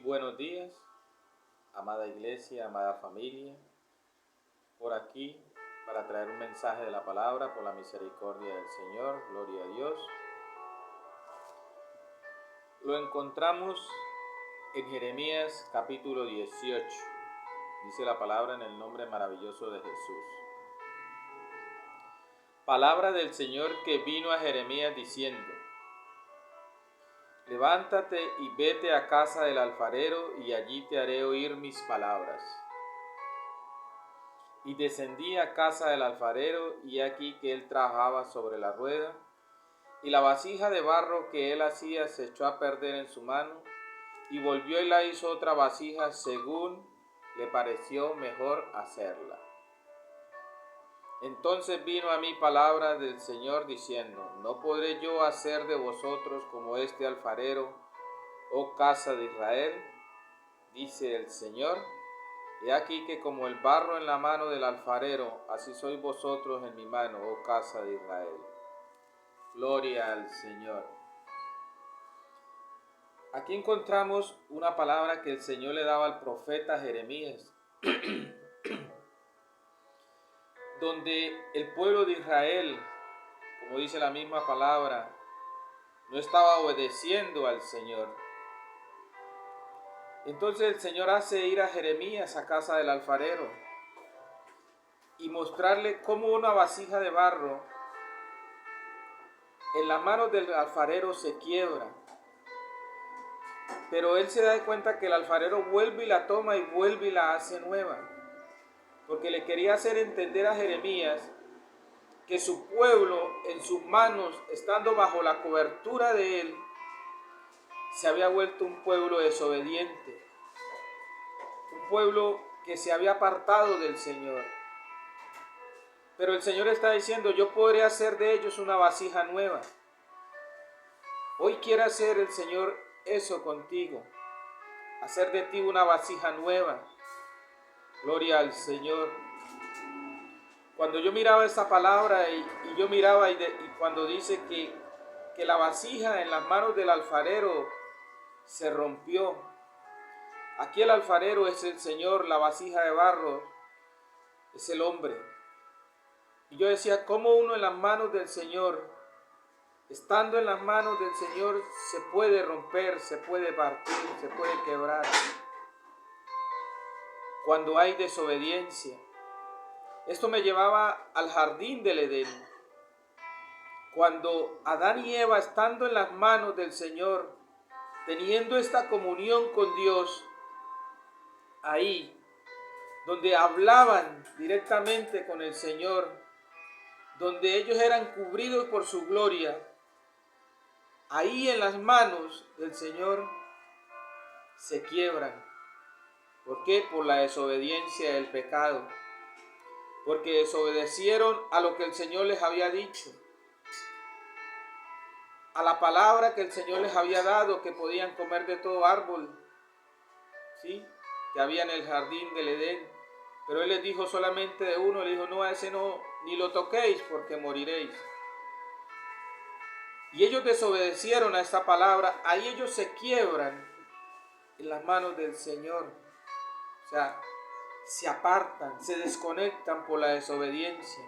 Buenos días, amada iglesia, amada familia, por aquí para traer un mensaje de la palabra por la misericordia del Señor, gloria a Dios. Lo encontramos en Jeremías capítulo 18, dice la palabra en el nombre maravilloso de Jesús. Palabra del Señor que vino a Jeremías diciendo: Levántate y vete a casa del alfarero, y allí te haré oír mis palabras. Y descendí a casa del alfarero, y aquí que él trabajaba sobre la rueda, y la vasija de barro que él hacía se echó a perder en su mano, y volvió y la hizo otra vasija según le pareció mejor hacerla. Entonces vino a mí palabra del Señor diciendo: ¿No podré yo hacer de vosotros como este alfarero, oh casa de Israel? Dice el Señor. He aquí que como el barro en la mano del alfarero, así sois vosotros en mi mano, oh casa de Israel. Gloria al Señor. Aquí encontramos una palabra que el Señor le daba al profeta Jeremías, donde el pueblo de Israel, como dice la misma palabra, no estaba obedeciendo al Señor. Entonces el Señor hace ir a Jeremías a casa del alfarero y mostrarle cómo una vasija de barro en las manos del alfarero se quiebra. Pero él se da cuenta que el alfarero vuelve y la toma y vuelve y la hace nueva. Porque le quería hacer entender a Jeremías que su pueblo en sus manos, estando bajo la cobertura de él, se había vuelto un pueblo desobediente. Un pueblo que se había apartado del Señor. Pero el Señor está diciendo: yo podré hacer de ellos una vasija nueva. Hoy quiere hacer el Señor eso contigo. Hacer de ti una vasija nueva. Gloria al Señor. Cuando yo miraba esta palabra y yo miraba y cuando dice que la vasija en las manos del alfarero se rompió. Aquí el alfarero es el Señor, la vasija de barro es el hombre. Y yo decía, ¿cómo uno en las manos del Señor, estando en las manos del Señor, se puede romper, se puede partir, se puede quebrar? Cuando hay desobediencia. Esto me llevaba al jardín del Edén. Cuando Adán y Eva, estando en las manos del Señor, teniendo esta comunión con Dios, ahí, donde hablaban directamente con el Señor, donde ellos eran cubridos por su gloria, ahí en las manos del Señor se quiebran. ¿Por qué? Por la desobediencia del pecado. Porque desobedecieron a lo que el Señor les había dicho, a la palabra que el Señor les había dado, que podían comer de todo árbol, ¿sí?, que había en el jardín del Edén. Pero Él les dijo solamente de uno, le dijo: no, a ese no, ni lo toquéis porque moriréis. Y ellos desobedecieron a esta palabra, ahí ellos se quiebran en las manos del Señor. O sea, se apartan, se desconectan por la desobediencia.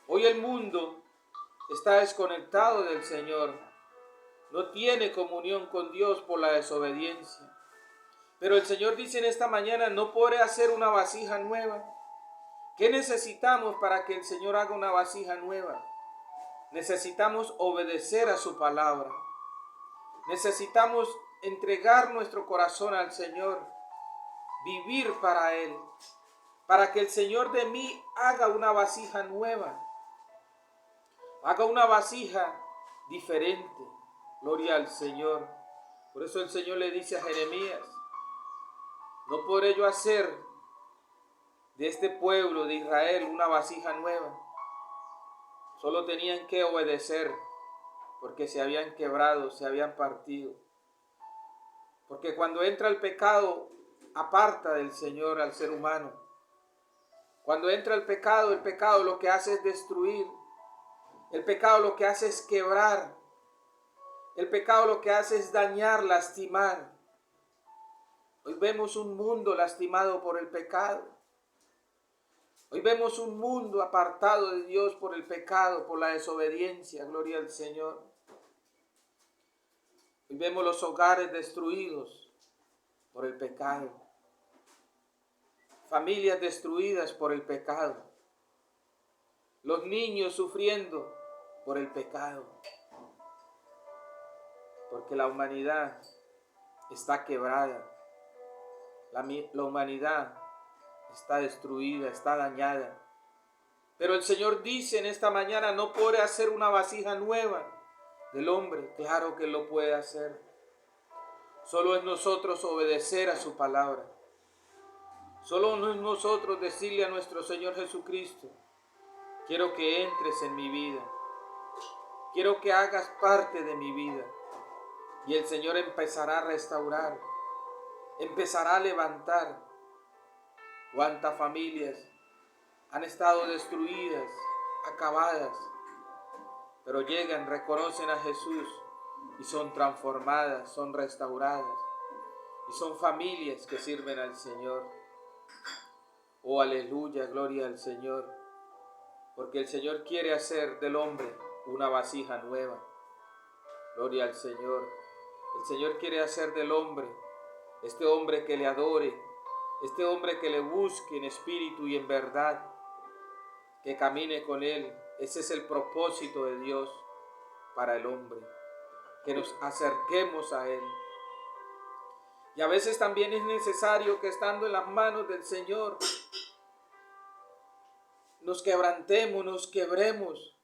Hoy el mundo está desconectado del Señor, no tiene comunión con Dios por la desobediencia. Pero el Señor dice en esta mañana: no podré hacer una vasija nueva. ¿Qué necesitamos para que el Señor haga una vasija nueva? Necesitamos obedecer a su palabra. Necesitamos entregar nuestro corazón al Señor, vivir para Él, para que el Señor de mí haga una vasija nueva, haga una vasija diferente. Gloria al Señor. Por eso el Señor le dice a Jeremías: no podré yo hacer de este pueblo de Israel una vasija nueva. Solo tenían que obedecer, porque se habían quebrado, se habían partido. Porque cuando entra el pecado, aparta del Señor al ser humano. Cuando entra el pecado lo que hace es destruir. El pecado lo que hace es quebrar. El pecado lo que hace es dañar, lastimar. Hoy vemos un mundo lastimado por el pecado. Hoy vemos un mundo apartado de Dios por el pecado, por la desobediencia. Gloria al Señor. Hoy vemos los hogares destruidos por el pecado. Familias destruidas por el pecado. Los niños sufriendo por el pecado. Porque la humanidad está quebrada. La humanidad está destruida, está dañada. Pero el Señor dice en esta mañana, no puede hacer una vasija nueva del hombre. Claro que lo puede hacer. Solo es nosotros obedecer a su palabra. Solo es nosotros decirle a nuestro Señor Jesucristo, quiero que entres en mi vida. Quiero que hagas parte de mi vida. Y el Señor empezará a restaurar. Empezará a levantar. ¿Cuántas familias han estado destruidas, acabadas? Pero llegan, reconocen a Jesús y son transformadas, son restauradas. Y son familias que sirven al Señor. Oh, aleluya, gloria al Señor. Porque el Señor quiere hacer del hombre una vasija nueva. Gloria al Señor. El Señor quiere hacer del hombre, este hombre que le adore, este hombre que le busque en espíritu y en verdad, que camine con Él. Ese es el propósito de Dios para el hombre, que nos acerquemos a Él. Y a veces también es necesario que estando en las manos del Señor, nos quebrantemos, nos quebremos,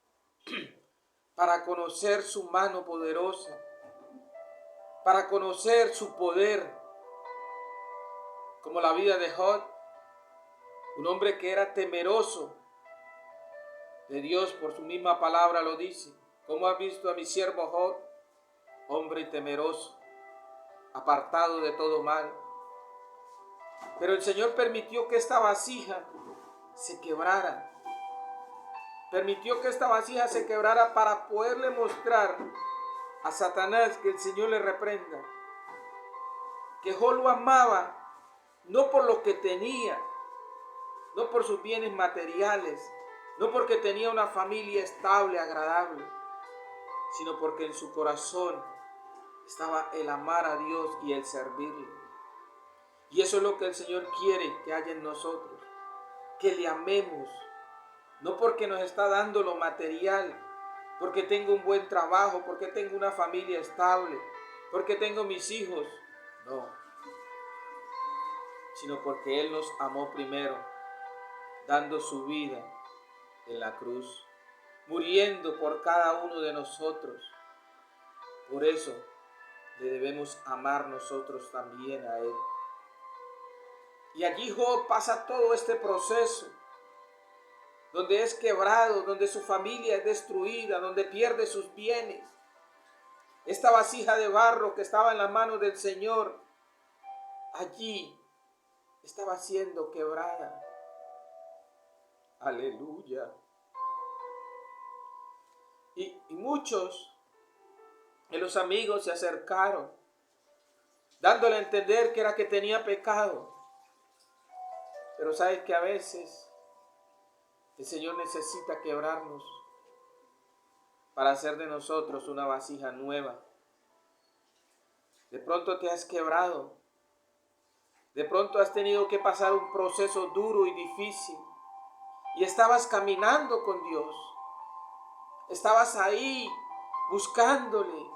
para conocer su mano poderosa, para conocer su poder, como la vida de Job, un hombre que era temeroso de Dios, por su misma palabra lo dice. ¿Cómo has visto a mi siervo Job? Hombre temeroso, apartado de todo mal. Pero el Señor permitió que esta vasija se quebrara. Permitió que esta vasija se quebrara para poderle mostrar a Satanás, que el Señor le reprenda, que Job lo amaba no por lo que tenía, no por sus bienes materiales, no porque tenía una familia estable, agradable, sino porque en su corazón estaba el amar a Dios y el servirle. Y eso es lo que el Señor quiere que haya en nosotros, que le amemos, no porque nos está dando lo material, porque tengo un buen trabajo, porque tengo una familia estable, porque tengo mis hijos, no, sino porque Él nos amó primero, dando su vida en la cruz, muriendo por cada uno de nosotros. Por eso le debemos amar nosotros también a Él. Y allí Job pasa todo este proceso, donde es quebrado, donde su familia es destruida, donde pierde sus bienes. Esta vasija de barro que estaba en las manos del Señor, allí estaba siendo quebrada. Aleluya. Y muchos de los amigos se acercaron, dándole a entender que era que tenía pecado. Pero sabes que a veces el Señor necesita quebrarnos para hacer de nosotros una vasija nueva. De pronto te has quebrado. De pronto has tenido que pasar un proceso duro y difícil. Y estabas caminando con Dios. Estabas ahí buscándole,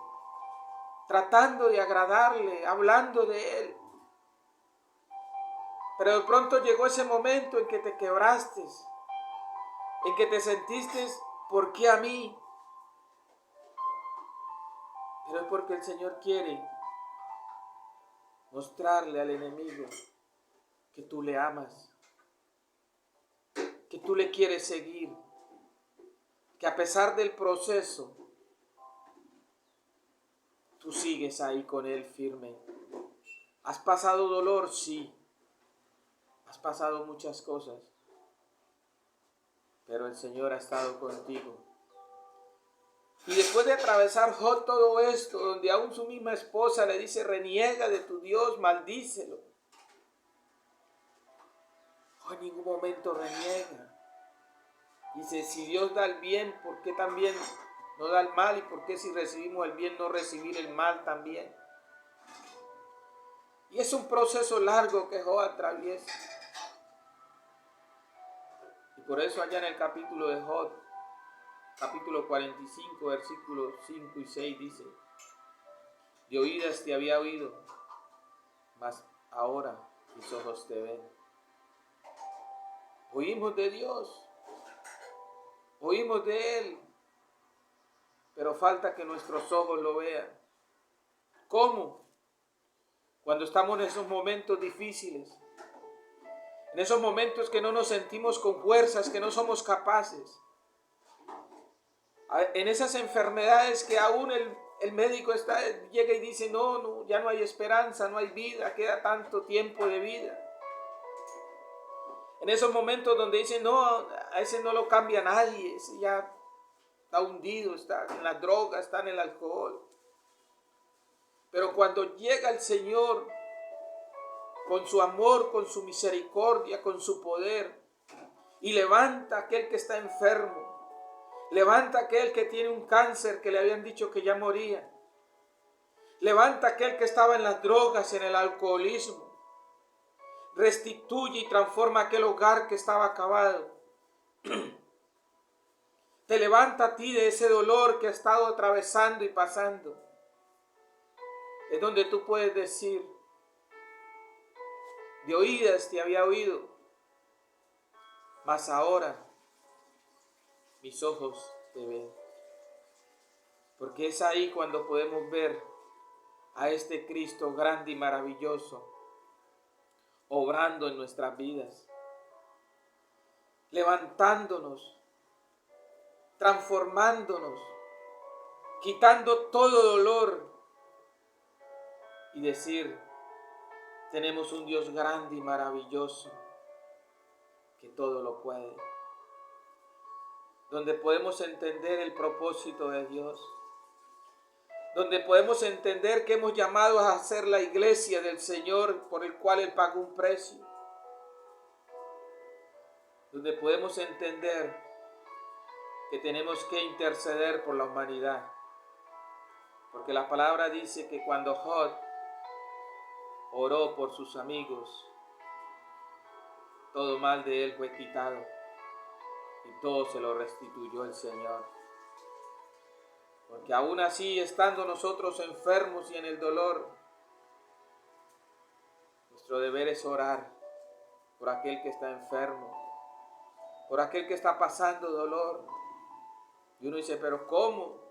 tratando de agradarle, hablando de Él. Pero de pronto llegó ese momento en que te quebraste, en que te sentiste, ¿por qué a mí? Pero es porque el Señor quiere mostrarle al enemigo que tú le amas, que tú le quieres seguir, que a pesar del proceso, tú sigues ahí con Él firme. ¿Has pasado dolor? Sí. Has pasado muchas cosas, pero el Señor ha estado contigo. Y después de atravesar Job todo esto, donde aún su misma esposa le dice, reniega de tu Dios, maldícelo, en ningún momento reniega. Dice, si Dios da el bien, ¿por qué también no da el mal? ¿Y por qué si recibimos el bien no recibir el mal también? Y es un proceso largo que Job atraviesa. Y por eso allá en el capítulo de Job, capítulo 45, versículos 5 y 6 dice, de oídas te había oído, mas ahora mis ojos te ven. Oímos de Dios, oímos de Él, pero falta que nuestros ojos lo vean. ¿Cómo? Cuando estamos en esos momentos difíciles, en esos momentos que no nos sentimos con fuerzas, que no somos capaces, en esas enfermedades que aún el médico llega y dice, no, ya no hay esperanza, no hay vida, queda tanto tiempo de vida. En esos momentos donde dicen, no, a ese no lo cambia nadie, ese ya está hundido, está en la droga, está en el alcohol. Pero cuando llega el Señor, con su amor, con su misericordia, con su poder, y levanta a aquel que está enfermo, levanta a aquel que tiene un cáncer que le habían dicho que ya moría, levanta a aquel que estaba en las drogas, en el alcoholismo, restituye y transforma aquel hogar que estaba acabado. Te levanta a ti de ese dolor que ha estado atravesando y pasando. Es donde tú puedes decir, de oídas te había oído, mas ahora mis ojos te ven. Porque es ahí cuando podemos ver a este Cristo grande y maravilloso, obrando en nuestras vidas, levantándonos, transformándonos, quitando todo dolor y decir, tenemos un Dios grande y maravilloso que todo lo puede, donde podemos entender el propósito de Dios, donde podemos entender que hemos llamado a ser la iglesia del Señor por el cual Él pagó un precio, donde podemos entender que tenemos que interceder por la humanidad, porque la palabra dice que cuando Job oró por sus amigos, todo mal de él fue quitado y todo se lo restituyó el Señor. Porque aún así, estando nosotros enfermos y en el dolor, nuestro deber es orar por aquel que está enfermo, por aquel que está pasando dolor. Y uno dice, pero ¿cómo?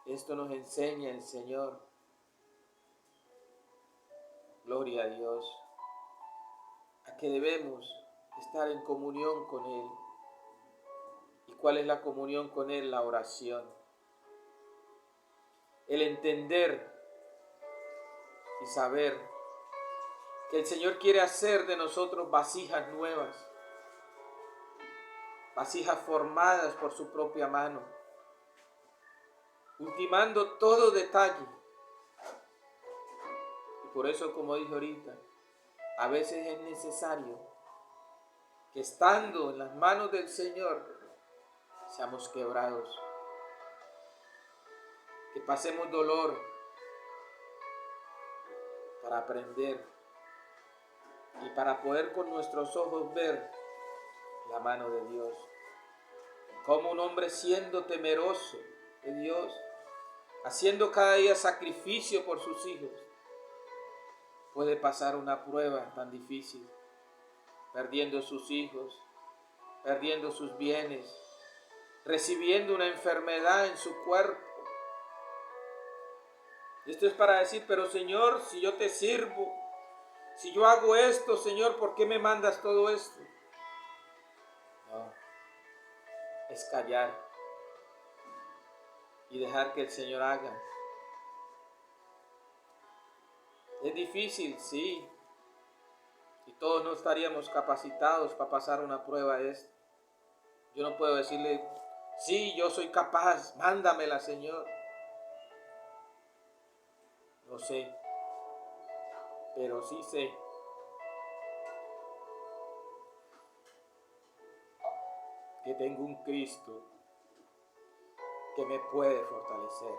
Esto nos enseña el Señor. Gloria a Dios. A que debemos estar en comunión con Él. ¿Y cuál es la comunión con Él? La oración. El entender y saber que el Señor quiere hacer de nosotros vasijas nuevas, vasijas formadas por su propia mano, ultimando todo detalle. Y por eso, como dije ahorita, a veces es necesario que estando en las manos del Señor, seamos quebrados, que pasemos dolor para aprender y para poder con nuestros ojos ver la mano de Dios. Como un hombre siendo temeroso de Dios, haciendo cada día sacrificio por sus hijos, puede pasar una prueba tan difícil, perdiendo sus hijos, perdiendo sus bienes, recibiendo una enfermedad en su cuerpo. Esto es para decir, pero Señor, si yo te sirvo, si yo hago esto, Señor, ¿por qué me mandas todo esto? No, es callar y dejar que el Señor haga. Es difícil, sí, y todos no estaríamos capacitados para pasar una prueba esta. Yo no puedo decirle, sí, yo soy capaz, mándamela, Señor. No sé, pero sí sé que tengo un Cristo que me puede fortalecer,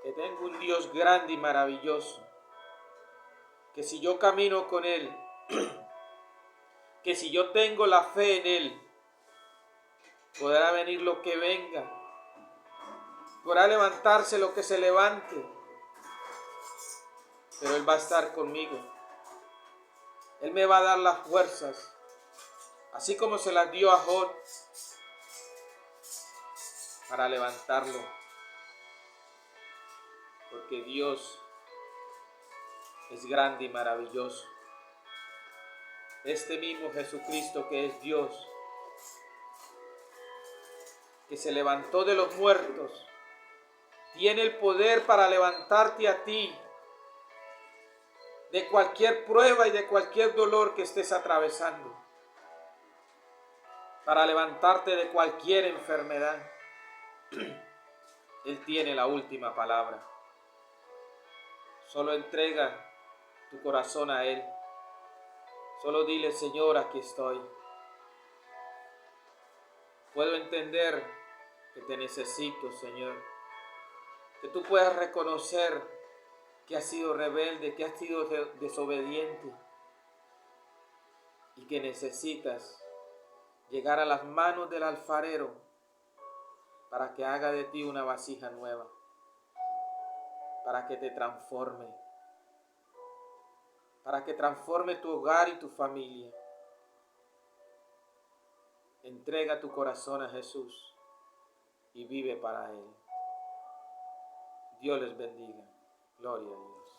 que tengo un Dios grande y maravilloso, que si yo camino con Él, que si yo tengo la fe en Él, podrá venir lo que venga, podrá levantarse lo que se levante, pero Él va a estar conmigo. Él me va a dar las fuerzas, así como se las dio a Job, para levantarlo, porque Dios es grande y maravilloso. Este mismo Jesucristo que es Dios, que se levantó de los muertos, tiene el poder para levantarte a ti de cualquier prueba y de cualquier dolor que estés atravesando, para levantarte de cualquier enfermedad. Él tiene la última palabra. Solo entrega tu corazón a Él. Solo dile: Señor, aquí estoy. Puedo entender que te necesito, Señor. Que tú puedas reconocer que has sido rebelde, que has sido desobediente y que necesitas llegar a las manos del alfarero para que haga de ti una vasija nueva, para que te transforme, para que transforme tu hogar y tu familia. Entrega tu corazón a Jesús y vive para Él. Dios les bendiga. Gloria a Dios.